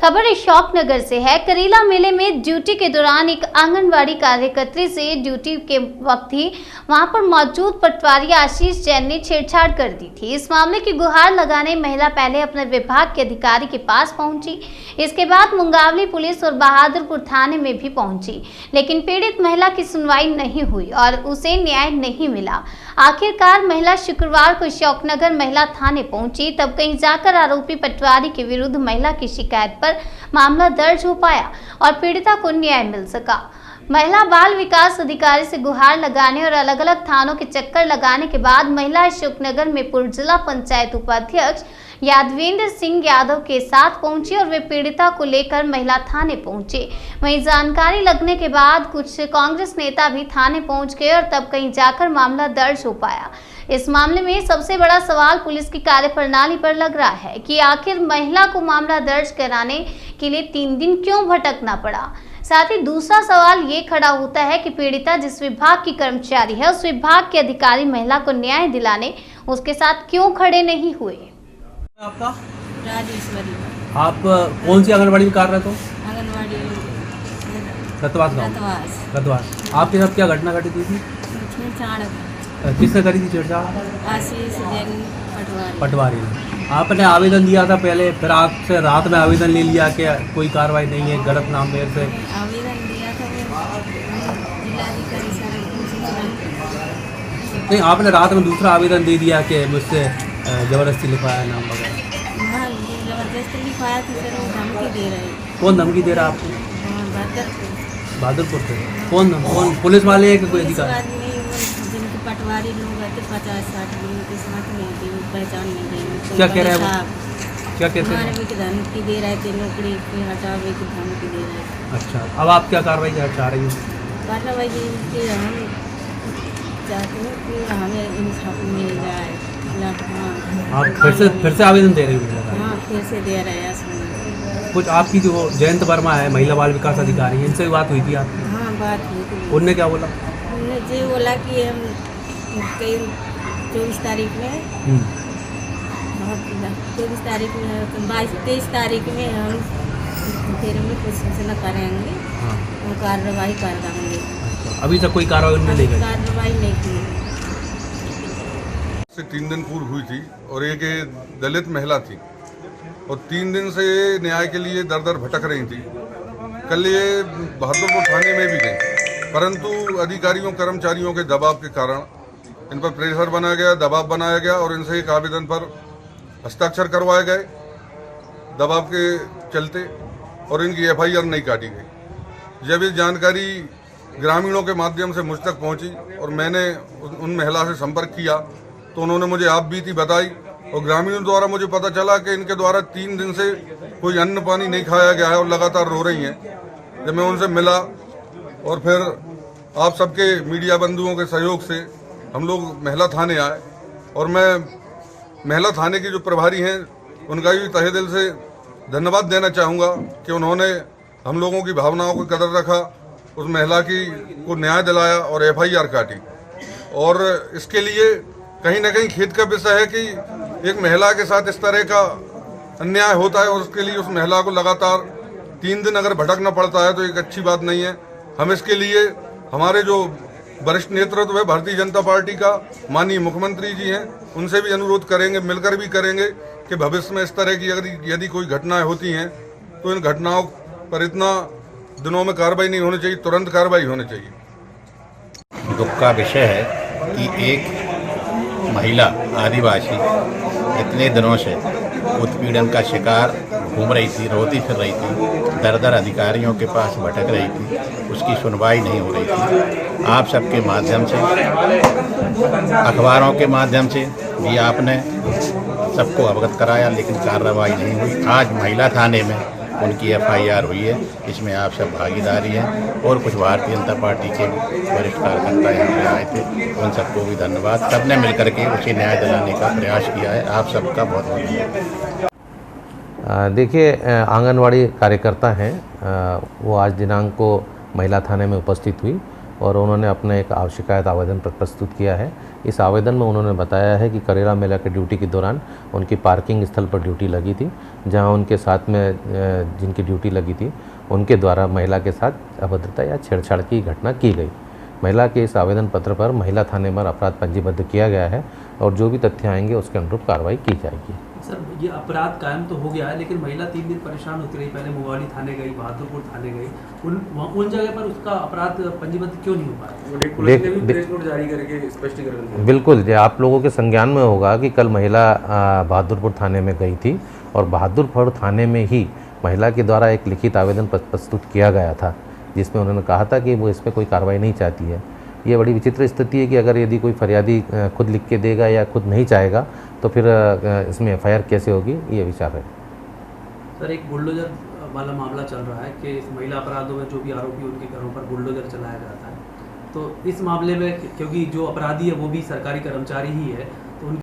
खबर अशोकनगर से है। करेला मेले में ड्यूटी के दौरान एक आंगनवाड़ी कार्यकर्त्री से ड्यूटी के वक्त ही वहां पर मौजूद पटवारी आशीष जैन ने छेड़छाड़ कर दी थी। इस मामले की गुहार लगाने महिला पहले अपने विभाग के अधिकारी के पास पहुंची। इसके बाद मुंगावली पुलिस और बहादुरपुर थाने में भी पहुंची, लेकिन पीड़ित महिला की सुनवाई नहीं हुई और उसे न्याय नहीं मिला। आखिरकार महिला शुक्रवार को अशोकनगर महिला थाने पहुंची, तब कहीं जाकर आरोपी पटवारी के विरुद्ध महिला की शिकायत पर मामला दर्ज हो पाया और पीड़िता को न्याय मिल सका। महिला बाल विकास अधिकारी से गुहार लगाने और अलग अलग थानों के चक्कर लगाने के बाद महिला अशोकनगर में पूर्व जिला पंचायत उपाध्यक्ष यादवेंद्र सिंह यादव के साथ पहुंची और वे पीड़िता को लेकर महिला थाने पहुंचे। वहीं जानकारी लगने के बाद कुछ कांग्रेस नेता भी थाने पहुंच गए और तब कहीं जाकर मामला दर्ज हो पाया। इस मामले में सबसे बड़ा सवाल पुलिस की कार्यप्रणाली पर लग रहा है कि आखिर महिला को मामला दर्ज कराने के लिए 3 दिन क्यों भटकना पड़ा। साथ ही दूसरा सवाल ये खड़ा होता है कि पीड़िता जिस विभाग की कर्मचारी है, उस विभाग के अधिकारी महिला को न्याय दिलाने उसके साथ क्यों खड़े नहीं हुए। आपका राजेश्वरी। आप कौन सी आंगनबाड़ी में कार्यरत हो? आंगनबाड़ी रतवास गाँव। रतवास। आपके साथ क्या घटना घटी थी? छेड़छाड़ किसने करी थी छेड़छाड़? आशीष जैन पटवारी ने। आपने आवेदन दिया था पहले, फिर आपसे रात में आवेदन ले लिया कि कोई कार्रवाई नहीं है, गलत नाम मेरे से आवेदन दिया था। जिलाधिकारी नहीं, आपने रात में दूसरा आवेदन दे दिया कि मुझसे जबरदस्ती लिखवाया नाम वगैरह। हाँ, जबरदस्ती लिखवाया था सर, वो धमकी दे रहे। कौन धमकी दे रहा आपको? बहादुरपुर से। कौन पुलिस वाले हैं कि कोई अधिकारी? जिनके पटवारी लोग आते 50-60 लोगों के साथ में थे, वो पहचान नहीं रहे। क्या कह रहे हैं? क्या कहते हैं? हमारे भी धमकी दे रहे थे, नौकरी पे हटावे की धमकी दे रहे थे। अच्छा, अब आप क्या कार्रवाई चाह रही हैं? कार्रवाई कि हम चाहते हैं कि हमें इंसाफ मिल जाए। आप फिर से आवेदन दे रही हैं? हाँ, फिर से दे रहे हैं। कुछ आपकी जो जयंत वर्मा है, महिला बाल विकास अधिकारी, इनसे भी बात हुई थी आपकी? हाँ, बात हुई थी। उनने क्या बोला? उन्होंने ये बोला कि हम कई 24 तारीख में 24 तारीख में 22-23 तारीख में हम फिर में कुछ सूचना करेंगे। हाँ। हम कार्रवाई कर देंगे। अभी तक कोई कार्रवाई नहीं की? कार्रवाई नहीं की। से 3 दिन पूर्व हुई थी और एक दलित महिला थी और 3 दिन से न्याय के लिए दर दर भटक रही थी। कल ये बहादुरपुर थाने में भी गई, परंतु अधिकारियों कर्मचारियों के दबाव के कारण इन पर प्रेशर बनाया गया, दबाव बनाया गया और इनसे एक आवेदन पर हस्ताक्षर करवाए गए दबाव के चलते, और इनकी FIR नहीं काटी गई। जब ये जानकारी ग्रामीणों के माध्यम से मुझ तक पहुंची और मैंने उन महिला से संपर्क किया तो उन्होंने मुझे आप बीती बताई और ग्रामीणों द्वारा मुझे पता चला कि इनके द्वारा 3 दिन से कोई अन्न पानी नहीं खाया गया है और लगातार रो रही हैं। जब मैं उनसे मिला और फिर आप सबके मीडिया बंधुओं के सहयोग से हम लोग महिला थाने आए और मैं महिला थाने के जो प्रभारी हैं उनका भी तहे दिल से धन्यवाद देना चाहूँगा कि उन्होंने हम लोगों की भावनाओं को कदर रखा, उस महिला को न्याय दिलाया और FIR काटी। और इसके लिए कहीं ना कहीं खेद का विषय है कि एक महिला के साथ इस तरह का अन्याय होता है और उसके लिए उस महिला को लगातार 3 दिन अगर भटकना पड़ता है तो एक अच्छी बात नहीं है। हम इसके लिए हमारे जो वरिष्ठ नेतृत्व है भारतीय जनता पार्टी का, माननीय मुख्यमंत्री जी हैं, उनसे भी अनुरोध करेंगे, मिलकर भी करेंगे कि भविष्य में इस तरह की यदि कोई घटनाएं होती हैं तो इन घटनाओं पर इतना दिनों में कार्रवाई नहीं होनी चाहिए, तुरंत कार्रवाई होनी चाहिए। दुख का विषय है कि एक महिला आदिवासी इतने दिनों से उत्पीड़न का शिकार घूम रही थी, रोती फिर रही थी, दर दर अधिकारियों के पास भटक रही थी, उसकी सुनवाई नहीं हो रही थी। आप सबके माध्यम से, अखबारों के माध्यम से भी आपने सबको अवगत कराया, लेकिन कार्रवाई नहीं हुई। आज महिला थाने में उनकी FIR हुई है, इसमें आप सब भागीदारी हैं और कुछ भारतीय जनता पार्टी के वरिष्ठ कार्यकर्ता यहाँ पे आए थे, उन सबको भी धन्यवाद। सबने मिलकर के उसे न्याय दिलाने का प्रयास किया है। आप सबका बहुत बहुत धन्यवाद। देखिए, आंगनवाड़ी कार्यकर्ता हैं, वो आज दिनांक को महिला थाने में उपस्थित हुई और उन्होंने अपना एक शिकायत आवेदन प्रस्तुत किया है इस आवेदन में उन्होंने बताया है कि करेला मेला के ड्यूटी के दौरान उनकी पार्किंग स्थल पर ड्यूटी लगी थी, जहां उनके साथ में जिनकी ड्यूटी लगी थी उनके द्वारा महिला के साथ अभद्रता या छेड़छाड़ की घटना की गई। महिला के इस आवेदन पत्र पर महिला थाने में अपराध पंजीबद्ध किया गया है और जो भी तथ्य आएंगे उसके अनुरूप कार्रवाई की जाएगी। सर, ये अपराध कायम तो हो गया है, लेकिन महिला 3 दिन परेशान होती रही। पहले मोहाली थाने गई, बहादुरपुर थाने गई, उन जगह पर उसका अपराध पंजीबद्ध क्यों नहीं हो पाया? पुलिस ने भी प्रेस नोट जारी करके स्पष्टीकरण दिया। बिल्कुल, आप लोगों के संज्ञान में होगा कि कल महिला बहादुरपुर थाने में गई थी और बहादुरपुर थाने में ही महिला के द्वारा एक लिखित आवेदन प्रस्तुत किया गया था, जिसमें उन्होंने कहा था कि वो इसमें कोई कार्रवाई नहीं चाहती है। ये बड़ी विचित्र स्थिति है कि अगर यदि कोई फरियादी खुद लिख के देगा या खुद नहीं चाहेगा तो फिर इसमें एफआईआर कैसे होगी, ये विचार है। सर, एक बुलडोजर वाला मामला चल रहा है कि इस महिला अपराधों में जो भी आरोपी उनके घरों पर बुलडोजर चलाया जाता है, तो इस मामले में क्योंकि जो अपराधी है वो भी सरकारी कर्मचारी ही है,